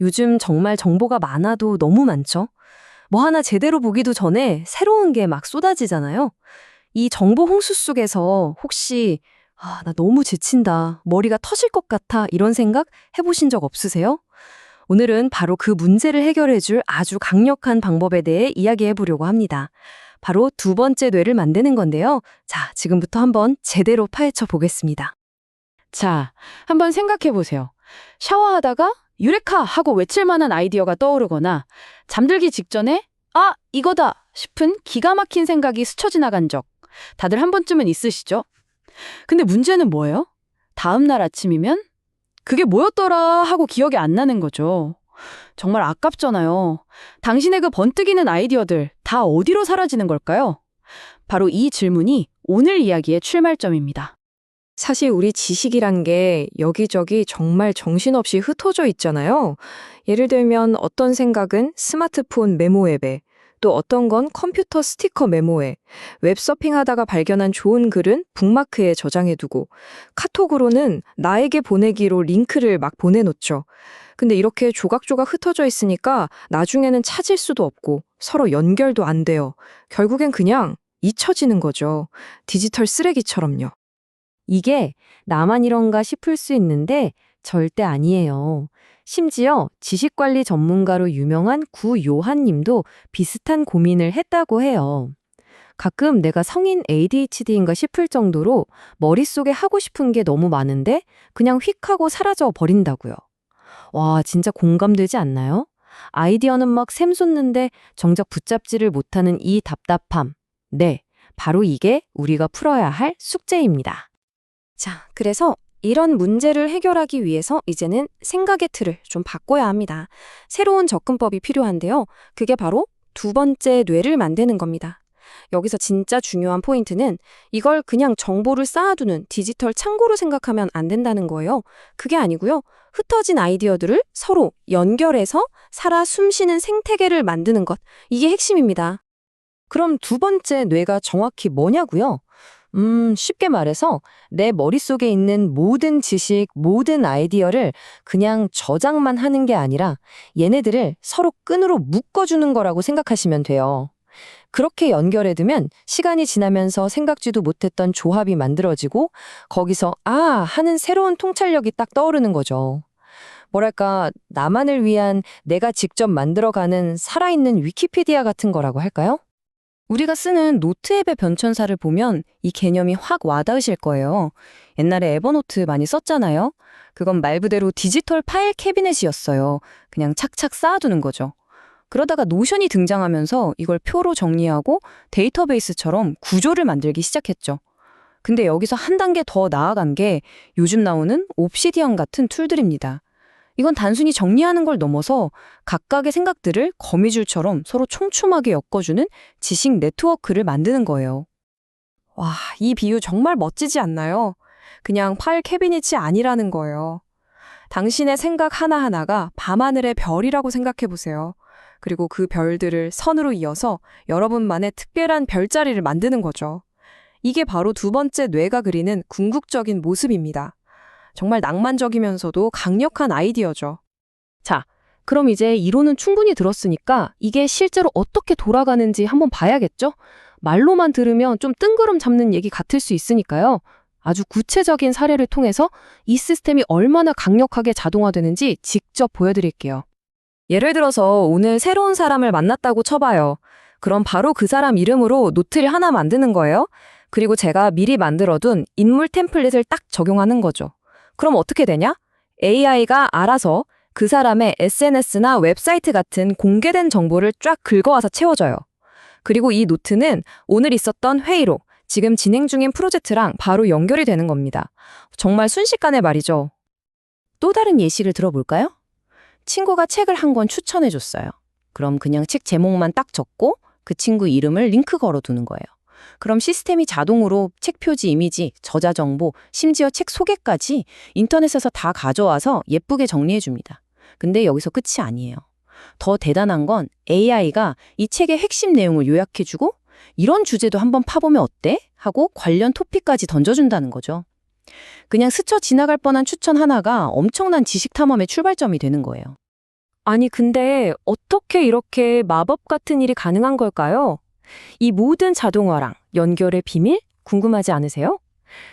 요즘 정말 정보가 많아도 너무 많죠? 뭐 하나 제대로 보기도 전에 새로운 게 막 쏟아지잖아요. 이 정보 홍수 속에서 혹시 나 너무 지친다. 머리가 터질 것 같아. 이런 생각 해보신 적 없으세요? 오늘은 바로 그 문제를 해결해 줄 아주 강력한 방법에 대해 이야기해 보려고 합니다. 바로 두 번째 뇌를 만드는 건데요. 자, 지금부터 한번 제대로 파헤쳐 보겠습니다. 자, 한번 생각해 보세요. 샤워하다가 유레카 하고 외칠 만한 아이디어가 떠오르거나 잠들기 직전에 이거다 싶은 기가 막힌 생각이 스쳐 지나간 적 다들 한 번쯤은 있으시죠? 근데 문제는 뭐예요? 다음 날 아침이면 그게 뭐였더라 하고 기억이 안 나는 거죠. 정말 아깝잖아요. 당신의 그 번뜩이는 아이디어들 다 어디로 사라지는 걸까요? 바로 이 질문이 오늘 이야기의 출발점입니다. 사실 우리 지식이란 게 여기저기 정말 정신없이 흩어져 있잖아요. 예를 들면 어떤 생각은 스마트폰 메모 앱에, 또 어떤 건 컴퓨터 스티커 메모에, 웹서핑하다가 발견한 좋은 글은 북마크에 저장해두고, 카톡으로는 나에게 보내기로 링크를 막 보내놓죠. 근데 이렇게 조각조각 흩어져 있으니까 나중에는 찾을 수도 없고 서로 연결도 안 돼요. 결국엔 그냥 잊혀지는 거죠. 디지털 쓰레기처럼요. 이게 나만 이런가 싶을 수 있는데 절대 아니에요. 심지어 지식관리 전문가로 유명한 구요한 님도 비슷한 고민을 했다고 해요. 가끔 내가 성인 ADHD인가 싶을 정도로 머릿속에 하고 싶은 게 너무 많은데 그냥 휙 하고 사라져 버린다고요. 와, 진짜 공감되지 않나요? 아이디어는 막 샘솟는데 정작 붙잡지를 못하는 이 답답함. 네, 바로 이게 우리가 풀어야 할 숙제입니다. 자, 그래서 이런 문제를 해결하기 위해서 이제는 생각의 틀을 좀 바꿔야 합니다. 새로운 접근법이 필요한데요. 그게 바로 두 번째 뇌를 만드는 겁니다. 여기서 진짜 중요한 포인트는 이걸 그냥 정보를 쌓아두는 디지털 창고로 생각하면 안 된다는 거예요. 그게 아니고요. 흩어진 아이디어들을 서로 연결해서 살아 숨쉬는 생태계를 만드는 것. 이게 핵심입니다. 그럼 두 번째 뇌가 정확히 뭐냐고요? 쉽게 말해서 내 머릿속에 있는 모든 지식, 모든 아이디어를 그냥 저장만 하는 게 아니라 얘네들을 서로 끈으로 묶어주는 거라고 생각하시면 돼요. 그렇게 연결해두면 시간이 지나면서 생각지도 못했던 조합이 만들어지고 거기서 하는 새로운 통찰력이 딱 떠오르는 거죠. 뭐랄까, 나만을 위한 내가 직접 만들어가는 살아있는 위키피디아 같은 거라고 할까요? 우리가 쓰는 노트 앱의 변천사를 보면 이 개념이 확 와닿으실 거예요. 옛날에 에버노트 많이 썼잖아요. 그건 말 그대로 디지털 파일 캐비넷이었어요. 그냥 착착 쌓아두는 거죠. 그러다가 노션이 등장하면서 이걸 표로 정리하고 데이터베이스처럼 구조를 만들기 시작했죠. 근데 여기서 한 단계 더 나아간 게 요즘 나오는 옵시디언 같은 툴들입니다. 이건 단순히 정리하는 걸 넘어서 각각의 생각들을 거미줄처럼 서로 촘촘하게 엮어주는 지식 네트워크를 만드는 거예요. 와, 이 비유 정말 멋지지 않나요? 그냥 파일 캐비닛이 아니라는 거예요. 당신의 생각 하나하나가 밤하늘의 별이라고 생각해 보세요. 그리고 그 별들을 선으로 이어서 여러분만의 특별한 별자리를 만드는 거죠. 이게 바로 두 번째 뇌가 그리는 궁극적인 모습입니다. 정말 낭만적이면서도 강력한 아이디어죠. 자, 그럼 이제 이론은 충분히 들었으니까 이게 실제로 어떻게 돌아가는지 한번 봐야겠죠? 말로만 들으면 좀 뜬구름 잡는 얘기 같을 수 있으니까요. 아주 구체적인 사례를 통해서 이 시스템이 얼마나 강력하게 자동화되는지 직접 보여드릴게요. 예를 들어서 오늘 새로운 사람을 만났다고 쳐봐요. 그럼 바로 그 사람 이름으로 노트를 하나 만드는 거예요. 그리고 제가 미리 만들어둔 인물 템플릿을 딱 적용하는 거죠. 그럼 어떻게 되냐? AI가 알아서 그 사람의 SNS나 웹사이트 같은 공개된 정보를 쫙 긁어와서 채워줘요. 그리고 이 노트는 오늘 있었던 회의로 지금 진행 중인 프로젝트랑 바로 연결이 되는 겁니다. 정말 순식간에 말이죠. 또 다른 예시를 들어볼까요? 친구가 책을 한 권 추천해줬어요. 그럼 그냥 책 제목만 딱 적고 그 친구 이름을 링크 걸어두는 거예요. 그럼 시스템이 자동으로 책 표지 이미지, 저자 정보, 심지어 책 소개까지 인터넷에서 다 가져와서 예쁘게 정리해줍니다. 근데 여기서 끝이 아니에요. 더 대단한 건 AI가 이 책의 핵심 내용을 요약해주고 이런 주제도 한번 파보면 어때? 하고 관련 토픽까지 던져준다는 거죠. 그냥 스쳐 지나갈 뻔한 추천 하나가 엄청난 지식 탐험의 출발점이 되는 거예요. 아니, 근데 어떻게 이렇게 마법 같은 일이 가능한 걸까요? 이 모든 자동화랑 연결의 비밀 궁금하지 않으세요?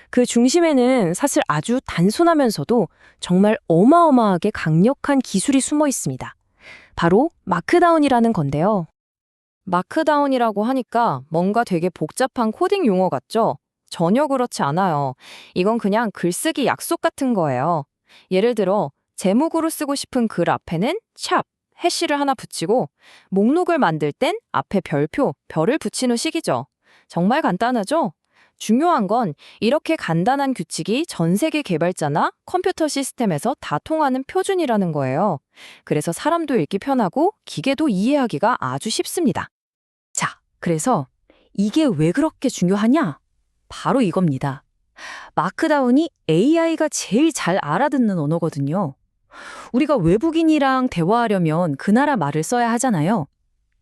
그 중심에는 사실 아주 단순하면서도 정말 어마어마하게 강력한 기술이 숨어 있습니다. 바로 마크다운이라는 건데요. 마크다운이라고 하니까 뭔가 되게 복잡한 코딩 용어 같죠? 전혀 그렇지 않아요. 이건 그냥 글쓰기 약속 같은 거예요. 예를 들어, 제목으로 쓰고 싶은 글 앞에는 샵, 해시를 하나 붙이고, 목록을 만들 땐 앞에 별표, 별을 붙이는 식이죠. 정말 간단하죠? 중요한 건 이렇게 간단한 규칙이 전 세계 개발자나 컴퓨터 시스템에서 다 통하는 표준이라는 거예요. 그래서 사람도 읽기 편하고 기계도 이해하기가 아주 쉽습니다. 자, 그래서 이게 왜 그렇게 중요하냐? 바로 이겁니다. 마크다운이 AI가 제일 잘 알아듣는 언어거든요. 우리가 외국인이랑 대화하려면 그 나라 말을 써야 하잖아요.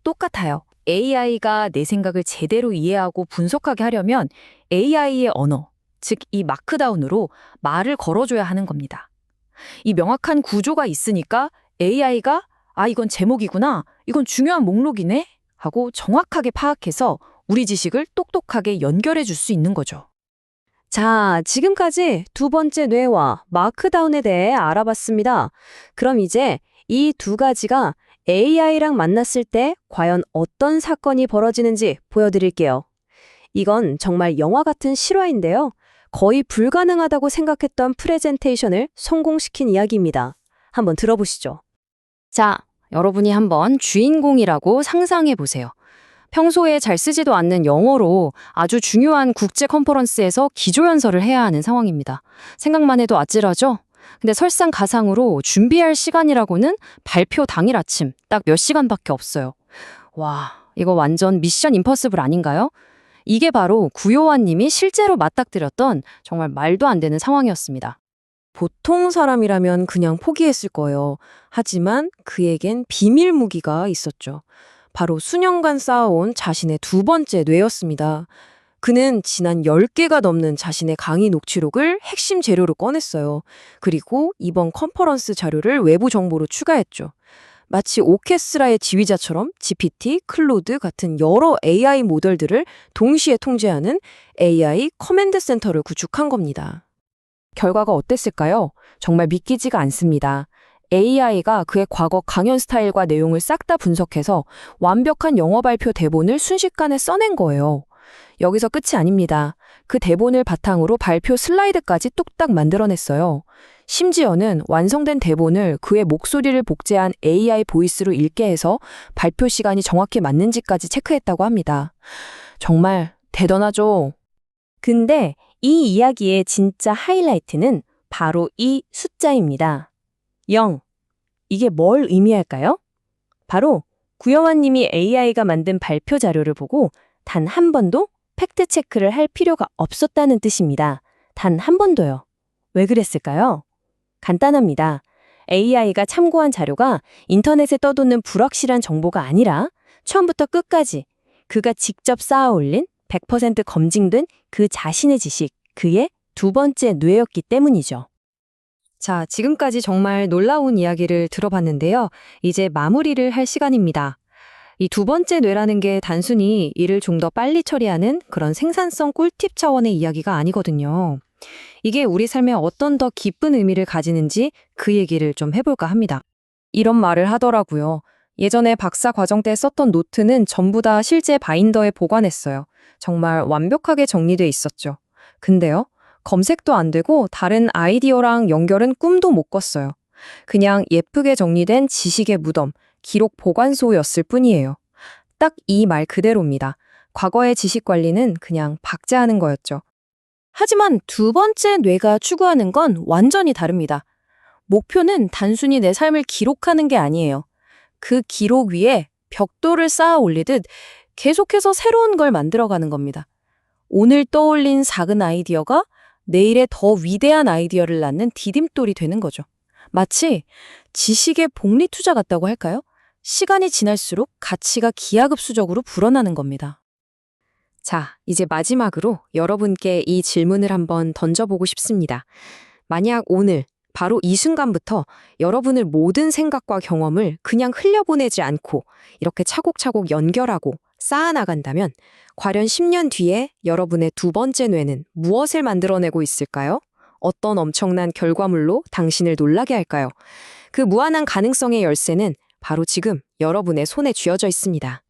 똑같아요. AI가 내 생각을 제대로 이해하고 분석하게 하려면 AI의 언어, 즉 이 마크다운으로 말을 걸어줘야 하는 겁니다. 이 명확한 구조가 있으니까 AI가 이건 제목이구나, 이건 중요한 목록이네 하고 정확하게 파악해서 우리 지식을 똑똑하게 연결해 줄 수 있는 거죠. 자, 지금까지 두 번째 뇌와 마크다운에 대해 알아봤습니다. 그럼 이제 이 두 가지가 AI랑 만났을 때 과연 어떤 사건이 벌어지는지 보여드릴게요. 이건 정말 영화 같은 실화인데요. 거의 불가능하다고 생각했던 프레젠테이션을 성공시킨 이야기입니다. 한번 들어보시죠. 자, 여러분이 한번 주인공이라고 상상해 보세요. 평소에 잘 쓰지도 않는 영어로 아주 중요한 국제 컨퍼런스에서 기조연설을 해야 하는 상황입니다. 생각만 해도 아찔하죠? 근데 설상가상으로 준비할 시간이라고는 발표 당일 아침 딱 몇 시간밖에 없어요. 와, 이거 완전 미션 임퍼서블 아닌가요? 이게 바로 구요한 님이 실제로 맞닥뜨렸던 정말 말도 안 되는 상황이었습니다. 보통 사람이라면 그냥 포기했을 거예요. 하지만 그에겐 비밀 무기가 있었죠. 바로 수년간 쌓아온 자신의 두 번째 뇌였습니다. 그는 지난 10개가 넘는 자신의 강의 녹취록을 핵심 재료로 꺼냈어요. 그리고 이번 컨퍼런스 자료를 외부 정보로 추가했죠. 마치 오케스트라의 지휘자처럼 GPT, 클로드 같은 여러 AI 모델들을 동시에 통제하는 AI 커맨드 센터를 구축한 겁니다. 결과가 어땠을까요? 정말 믿기지가 않습니다. AI가 그의 과거 강연 스타일과 내용을 싹 다 분석해서 완벽한 영어 발표 대본을 순식간에 써낸 거예요. 여기서 끝이 아닙니다. 그 대본을 바탕으로 발표 슬라이드까지 뚝딱 만들어냈어요. 심지어는 완성된 대본을 그의 목소리를 복제한 AI 보이스로 읽게 해서 발표 시간이 정확히 맞는지까지 체크했다고 합니다. 정말 대단하죠? 근데 이 이야기의 진짜 하이라이트는 바로 이 숫자입니다. 0. 이게 뭘 의미할까요? 바로 구여완 님이 AI가 만든 발표 자료를 보고 단 한 번도 팩트 체크를 할 필요가 없었다는 뜻입니다. 단 한 번도요. 왜 그랬을까요? 간단합니다. AI가 참고한 자료가 인터넷에 떠도는 불확실한 정보가 아니라 처음부터 끝까지 그가 직접 쌓아 올린 100% 검증된 그 자신의 지식, 그의 두 번째 뇌였기 때문이죠. 자, 지금까지 정말 놀라운 이야기를 들어봤는데요. 이제 마무리를 할 시간입니다. 이 두 번째 뇌라는 게 단순히 일을 좀 더 빨리 처리하는 그런 생산성 꿀팁 차원의 이야기가 아니거든요. 이게 우리 삶에 어떤 더 깊은 의미를 가지는지 그 얘기를 좀 해볼까 합니다. 이런 말을 하더라고요. 예전에 박사 과정 때 썼던 노트는 전부 다 실제 바인더에 보관했어요. 정말 완벽하게 정리돼 있었죠. 근데요, 검색도 안 되고 다른 아이디어랑 연결은 꿈도 못 꿨어요. 그냥 예쁘게 정리된 지식의 무덤, 기록 보관소였을 뿐이에요. 딱 이 말 그대로입니다. 과거의 지식 관리는 그냥 박제하는 거였죠. 하지만 두 번째 뇌가 추구하는 건 완전히 다릅니다. 목표는 단순히 내 삶을 기록하는 게 아니에요. 그 기록 위에 벽돌을 쌓아 올리듯 계속해서 새로운 걸 만들어가는 겁니다. 오늘 떠올린 작은 아이디어가 내일의 더 위대한 아이디어를 낳는 디딤돌이 되는 거죠. 마치 지식의 복리 투자 같다고 할까요? 시간이 지날수록 가치가 기하급수적으로 불어나는 겁니다. 자, 이제 마지막으로 여러분께 이 질문을 한번 던져보고 싶습니다. 만약 오늘 바로 이 순간부터 여러분을 모든 생각과 경험을 그냥 흘려보내지 않고 이렇게 차곡차곡 연결하고 쌓아나간다면 과연 10년 뒤에 여러분의 두 번째 뇌는 무엇을 만들어내고 있을까요? 어떤 엄청난 결과물로 당신을 놀라게 할까요? 그 무한한 가능성의 열쇠는 바로 지금 여러분의 손에 쥐어져 있습니다.